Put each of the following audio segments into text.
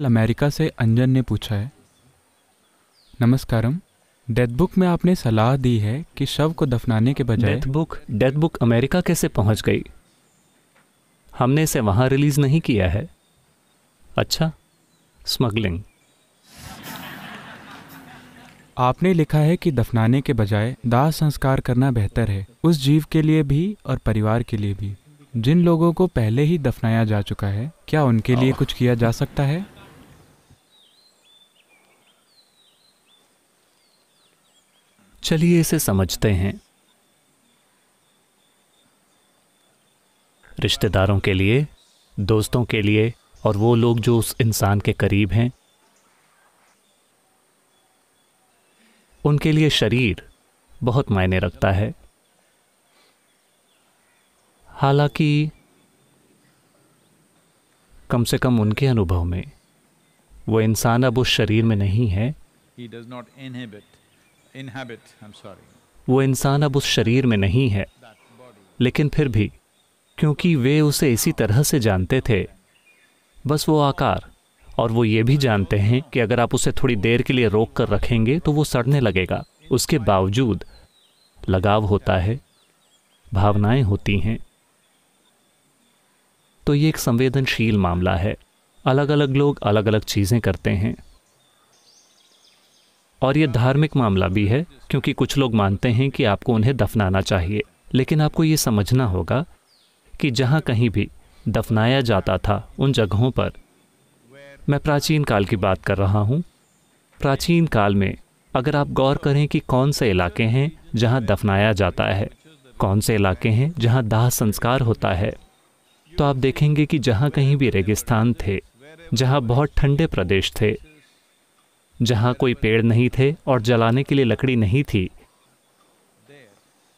America से अंजन ने पूछा है, नमस्कारम। डेथ बुक में आपने सलाह दी है कि शव को दफनाने के बजाय डेथ बुक अमेरिका कैसे पहुंच गई? हमने इसे वहां रिलीज नहीं किया है। अच्छा, स्मगलिंग। आपने लिखा है कि दफनाने के बजाय दाह संस्कार करना बेहतर है, उस जीव के लिए भी और परिवार के लिए भी। जिन लोगों को पहले ही दफनाया जा चुका है, क्या उनके लिए कुछ किया जा सकता है? चलिए इसे समझते हैं। रिश्तेदारों के लिए, दोस्तों के लिए और वो लोग जो उस इंसान के करीब हैं, उनके लिए शरीर बहुत मायने रखता है। हालांकि कम से कम उनके अनुभव में वो इंसान अब उस शरीर में नहीं है। वो इंसान अब उस शरीर में नहीं है, लेकिन फिर भी क्योंकि वे उसे इसी तरह से जानते थे, बस वो आकार, और वो ये भी जानते हैं कि अगर आप उसे थोड़ी देर के लिए रोक कर रखेंगे तो वो सड़ने लगेगा। उसके बावजूद लगाव होता है, भावनाएं होती हैं। तो ये एक संवेदनशील मामला है। अलग अलग लोग अलग अलग चीज़ें करते हैं। और ये धार्मिक मामला भी है, क्योंकि कुछ लोग मानते हैं कि आपको उन्हें दफनाना चाहिए। लेकिन आपको ये समझना होगा कि जहाँ कहीं भी दफनाया जाता था उन जगहों पर, मैं प्राचीन काल की बात कर रहा हूँ, प्राचीन काल में अगर आप गौर करें कि कौन से इलाके हैं जहाँ दफनाया जाता है, कौन से इलाके हैं जहाँ दाह संस्कार होता है, तो आप देखेंगे कि जहाँ कहीं भी रेगिस्तान थे, जहाँ बहुत ठंडे प्रदेश थे, जहाँ कोई पेड़ नहीं थे और जलाने के लिए लकड़ी नहीं थी,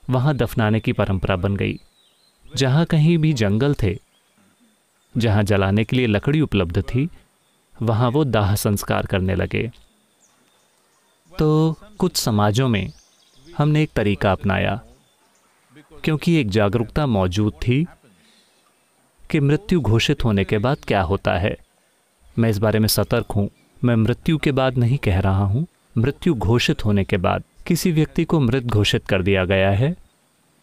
वहाँ दफनाने की परंपरा बन गई। जहाँ कहीं भी जंगल थे, जहाँ जलाने के लिए लकड़ी उपलब्ध थी, वहाँ वो दाह संस्कार करने लगे। तो कुछ समाजों में हमने एक तरीका अपनाया, क्योंकि एक जागरूकता मौजूद थी कि मृत्यु घोषित होने के बाद क्या होता है। मैं इस बारे में सतर्क हूँ। मैं मृत्यु के बाद नहीं कह रहा हूँ, मृत्यु घोषित होने के बाद किसी व्यक्ति को मृत घोषित कर दिया गया है,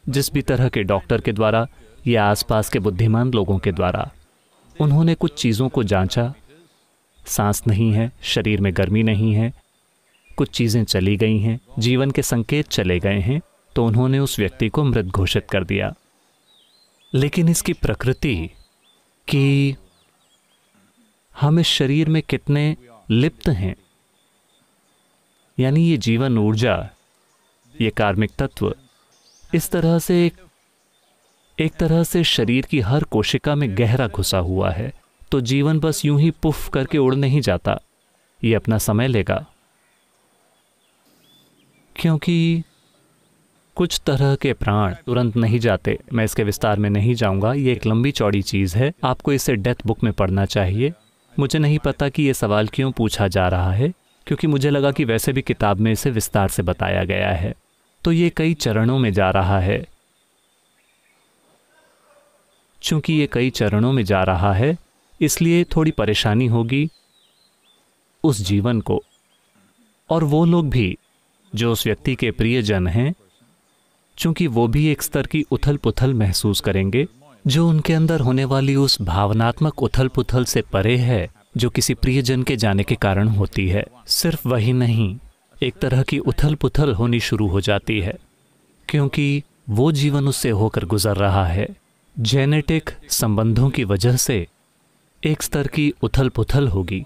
जिस भी तरह के डॉक्टर के द्वारा या आसपास के बुद्धिमान लोगों के द्वारा। उन्होंने कुछ चीज़ों को जांचा, सांस नहीं है, शरीर में गर्मी नहीं है, कुछ चीज़ें चली गई हैं, जीवन के संकेत चले गए हैं, तो उन्होंने उस व्यक्ति को मृत घोषित कर दिया। लेकिन इसकी प्रकृति कि हम इस शरीर में कितने लिप्त हैं, यानी ये जीवन ऊर्जा, ये कार्मिक तत्व इस तरह से एक तरह से शरीर की हर कोशिका में गहरा घुसा हुआ है। तो जीवन बस यूं ही पुफ करके उड़ नहीं जाता, ये अपना समय लेगा। क्योंकि कुछ तरह के प्राण तुरंत नहीं जाते। मैं इसके विस्तार में नहीं जाऊंगा, ये एक लंबी चौड़ी चीज़ है, आपको इसे डेथ बुक में पढ़ना चाहिए। मुझे नहीं पता कि ये सवाल क्यों पूछा जा रहा है, क्योंकि मुझे लगा कि वैसे भी किताब में इसे विस्तार से बताया गया है। तो ये कई चरणों में जा रहा है। चूंकि ये कई चरणों में जा रहा है, इसलिए थोड़ी परेशानी होगी उस जीवन को, और वो लोग भी जो उस व्यक्ति के प्रियजन हैं, चूंकि वो भी एक स्तर की उथल पुथल महसूस करेंगे, जो उनके अंदर होने वाली उस भावनात्मक उथल पुथल से परे है जो किसी प्रियजन के जाने के कारण होती है। सिर्फ वही नहीं, एक तरह की उथल पुथल होनी शुरू हो जाती है, क्योंकि वो जीवन उससे होकर गुजर रहा है। जेनेटिक संबंधों की वजह से एक स्तर की उथल पुथल होगी।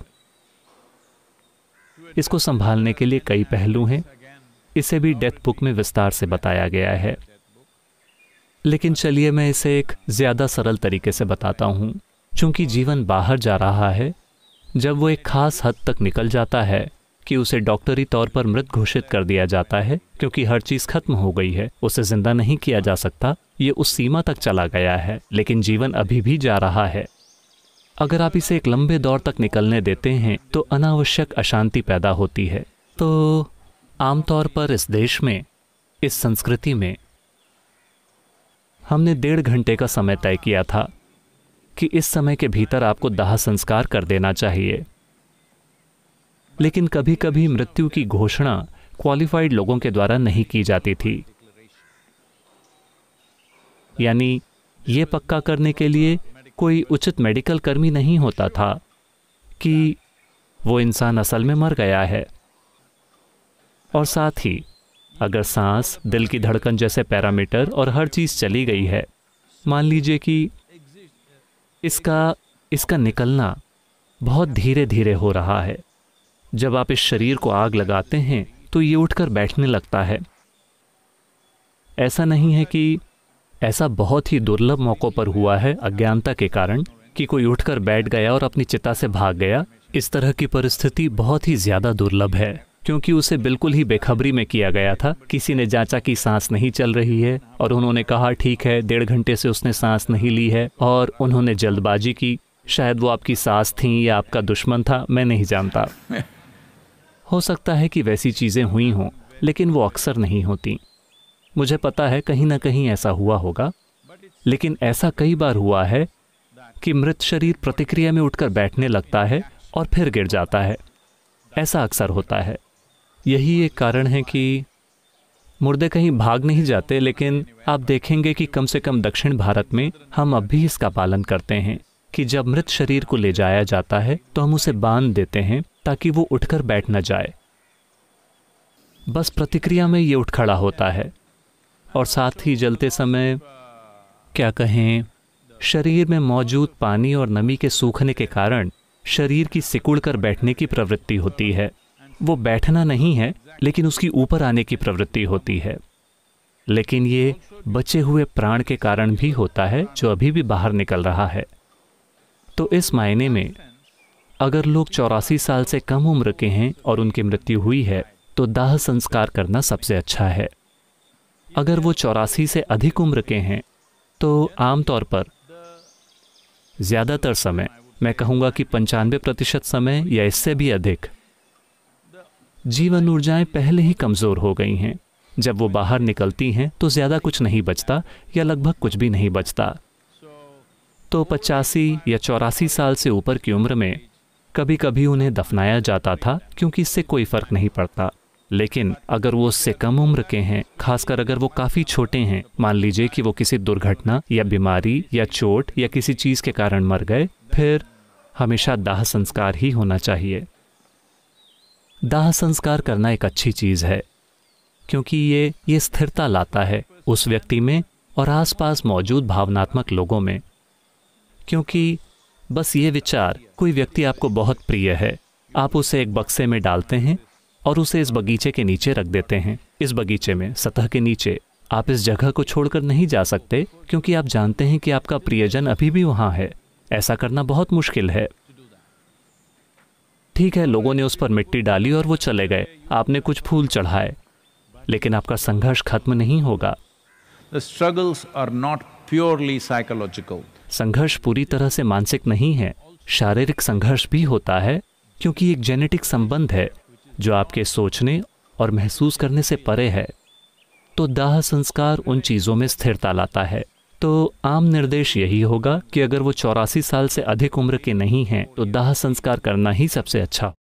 इसको संभालने के लिए कई पहलू हैं, इसे भी डेथ बुक में विस्तार से बताया गया है। लेकिन चलिए मैं इसे एक ज़्यादा सरल तरीके से बताता हूँ। चूंकि जीवन बाहर जा रहा है, जब वो एक खास हद तक निकल जाता है कि उसे डॉक्टरी तौर पर मृत घोषित कर दिया जाता है, क्योंकि हर चीज़ खत्म हो गई है, उसे जिंदा नहीं किया जा सकता, ये उस सीमा तक चला गया है, लेकिन जीवन अभी भी जा रहा है। अगर आप इसे एक लंबे दौर तक निकलने देते हैं तो अनावश्यक अशांति पैदा होती है। तो आमतौर पर इस देश में, इस संस्कृति में, हमने 1.5 घंटे का समय तय किया था कि इस समय के भीतर आपको दाह संस्कार कर देना चाहिए। लेकिन कभी कभी मृत्यु की घोषणा क्वालिफाइड लोगों के द्वारा नहीं की जाती थी। यानी ये पक्का करने के लिए कोई उचित मेडिकल कर्मी नहीं होता था कि वो इंसान असल में मर गया है। और साथ ही अगर सांस, दिल की धड़कन जैसे पैरामीटर और हर चीज़ चली गई है, मान लीजिए कि इसका निकलना बहुत धीरे धीरे हो रहा है। जब आप इस शरीर को आग लगाते हैं तो ये उठकर बैठने लगता है। ऐसा नहीं है कि ऐसा बहुत ही दुर्लभ मौकों पर हुआ है अज्ञानता के कारण कि कोई उठकर बैठ गया और अपनी चिता से भाग गया। इस तरह की परिस्थिति बहुत ही ज़्यादा दुर्लभ है, क्योंकि उसे बिल्कुल ही बेखबरी में किया गया था। किसी ने जांचा कि सांस नहीं चल रही है और उन्होंने कहा ठीक है, 1.5 घंटे से उसने सांस नहीं ली है, और उन्होंने जल्दबाजी की। शायद वो आपकी सास थी या आपका दुश्मन था, मैं नहीं जानता। हो सकता है कि वैसी चीज़ें हुई हों, लेकिन वो अक्सर नहीं होती। मुझे पता है कहीं ना कहीं ऐसा हुआ होगा, लेकिन ऐसा कई बार हुआ है कि मृत शरीर प्रतिक्रिया में उठकर बैठने लगता है और फिर गिर जाता है। ऐसा अक्सर होता है। यही एक कारण है कि मुर्दे कहीं भाग नहीं जाते, लेकिन आप देखेंगे कि कम से कम दक्षिण भारत में हम अब भी इसका पालन करते हैं कि जब मृत शरीर को ले जाया जाता है तो हम उसे बांध देते हैं ताकि वो उठकर बैठ न जाए। बस प्रतिक्रिया में ये उठ खड़ा होता है। और साथ ही जलते समय, क्या कहें, शरीर में मौजूद पानी और नमी के सूखने के कारण शरीर की सिकुड़ कर बैठने की प्रवृत्ति होती है। वो बैठना नहीं है, लेकिन उसकी ऊपर आने की प्रवृत्ति होती है। लेकिन ये बचे हुए प्राण के कारण भी होता है जो अभी भी बाहर निकल रहा है। तो इस मायने में अगर लोग 84 साल से कम उम्र के हैं और उनकी मृत्यु हुई है तो दाह संस्कार करना सबसे अच्छा है। अगर वो 84 से अधिक उम्र के हैं तो आमतौर पर ज़्यादातर समय, मैं कहूँगा कि 95% समय या इससे भी अधिक, जीवन ऊर्जाएं पहले ही कमज़ोर हो गई हैं। जब वो बाहर निकलती हैं तो ज़्यादा कुछ नहीं बचता या लगभग कुछ भी नहीं बचता। तो 85 या 84 साल से ऊपर की उम्र में कभी कभी उन्हें दफनाया जाता था, क्योंकि इससे कोई फ़र्क नहीं पड़ता। लेकिन अगर वो उससे कम उम्र के हैं, खासकर अगर वो काफ़ी छोटे हैं, मान लीजिए कि वो किसी दुर्घटना या बीमारी या चोट या किसी चीज़ के कारण मर गए, फिर हमेशा दाह संस्कार ही होना चाहिए। दाह संस्कार करना एक अच्छी चीज़ है, क्योंकि ये स्थिरता लाता है उस व्यक्ति में और आसपास मौजूद भावनात्मक लोगों में। क्योंकि बस ये विचार, कोई व्यक्ति आपको बहुत प्रिय है, आप उसे एक बक्से में डालते हैं और उसे इस बगीचे के नीचे रख देते हैं। इस बगीचे में सतह के नीचे आप इस जगह को छोड़कर नहीं जा सकते, क्योंकि आप जानते हैं कि आपका प्रियजन अभी भी वहाँ है। ऐसा करना बहुत मुश्किल है। ठीक है, लोगों ने उस पर मिट्टी डाली और वो चले गए, आपने कुछ फूल चढ़ाए, लेकिन आपका संघर्ष खत्म नहीं होगा। The struggles are not purely psychological. संघर्ष पूरी तरह से मानसिक नहीं है, शारीरिक संघर्ष भी होता है, क्योंकि एक जेनेटिक संबंध है जो आपके सोचने और महसूस करने से परे है। तो दाह संस्कार उन चीज़ों में स्थिरता लाता है। तो आम निर्देश यही होगा कि अगर वो 84 साल से अधिक उम्र के नहीं हैं तो दाह संस्कार करना ही सबसे अच्छा।